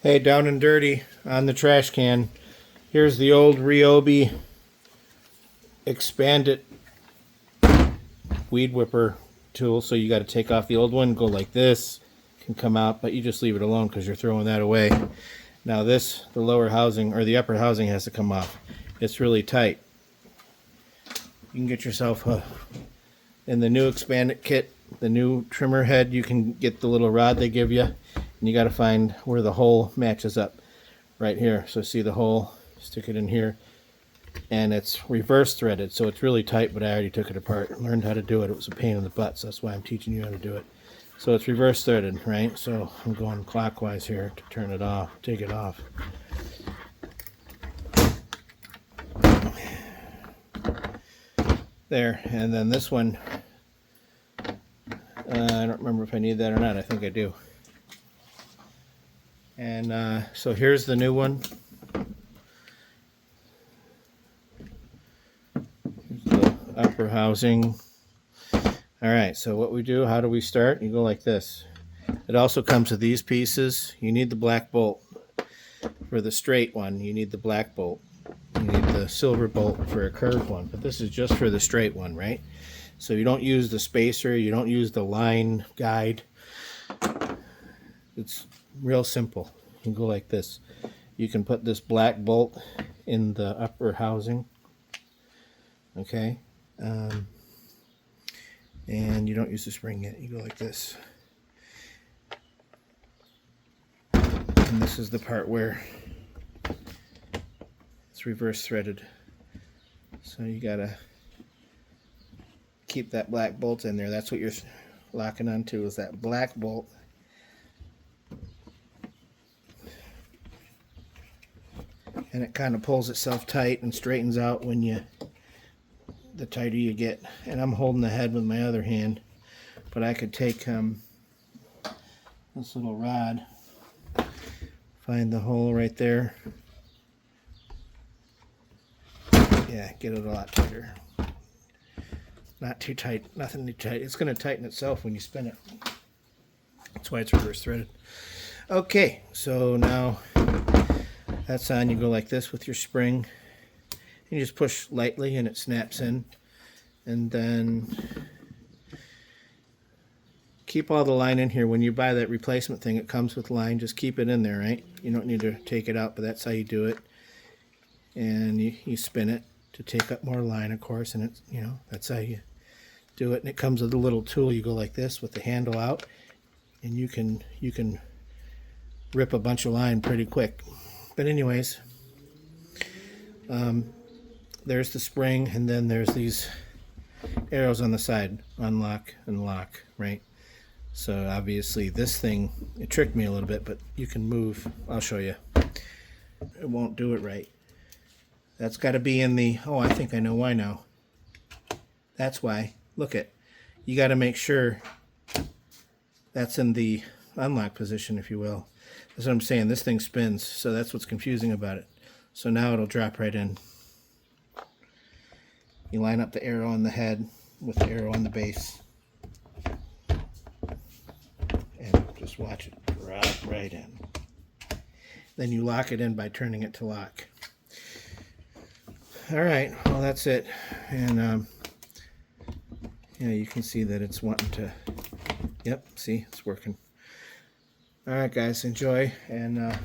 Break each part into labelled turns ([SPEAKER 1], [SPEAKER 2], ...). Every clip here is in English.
[SPEAKER 1] Hey, down and dirty on the trash can. Here's the old Ryobi Expand-IT weed whipper tool. So you got to take off the old one, go like this, can come out, but you just leave it alone because you're throwing that away. Now this, the lower housing or the upper housing has to come off. It's really tight. You can get yourself in the new Expand-IT kit, the new trimmer head, you can get the little rod they give you. And you got to find where the hole matches up right here. So see the hole, stick it in here, and it's reverse threaded, so it's really tight, but I already took it apart, learned how to do it. It was a pain in the butt, so that's why I'm teaching you how to do it. So it's reverse threaded, right? So I'm going clockwise here to turn it off, take it off. There, and then this one, I don't remember if I need that or not. I think I do. And so here's the new one. Here's the upper housing. Alright, so what we do, how do we start? You go like this. It also comes with these pieces. You need the black bolt. For the straight one, you need the black bolt. You need the silver bolt for a curved one. But this is just for the straight one, right? So you don't use the spacer, you don't use the line guide. It's real simple. You can go like this. You can put this black bolt in the upper housing, okay, and you don't use the spring yet. You go like this, and this is the part where it's reverse threaded, so you gotta keep that black bolt in there. That's what you're locking onto, is that black bolt. And it kind of pulls itself tight and straightens out when the tighter you get. And I'm holding the head with my other hand, but I could take this little rod, find the hole right there. Yeah, get it a lot tighter. Not too tight, nothing too tight. It's going to tighten itself when you spin it. That's why it's reverse threaded. Okay, so now that's on. You go like this with your spring. You just push lightly and it snaps in. And then keep all the line in here. When you buy that replacement thing, it comes with line. Just keep it in there, right? You don't need to take it out, but that's how you do it. And you spin it to take up more line, of course, and it's, you know, that's how you do it. And it comes with a little tool. You go like this with the handle out, and you can rip a bunch of line pretty quick. But anyways, there's the spring, and then there's these arrows on the side, unlock and lock, right? So obviously this thing, it tricked me a little bit, but you can move. I'll show you. It won't do it right. That's got to be in the, oh, I think I know why now. That's why. Look it. You got to make sure that's in the unlock position, if you will. That's what I'm saying. This thing spins, so that's what's confusing about it. So now it'll drop right in. You line up the arrow on the head with the arrow on the base. And just watch it drop right in. Then you lock it in by turning it to lock. Alright, well that's it. And yeah, you can see that it's wanting to, yep, see, it's working. Alright guys, enjoy, and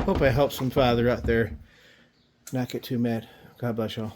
[SPEAKER 1] hope I help some father out there not get too mad. God bless y'all.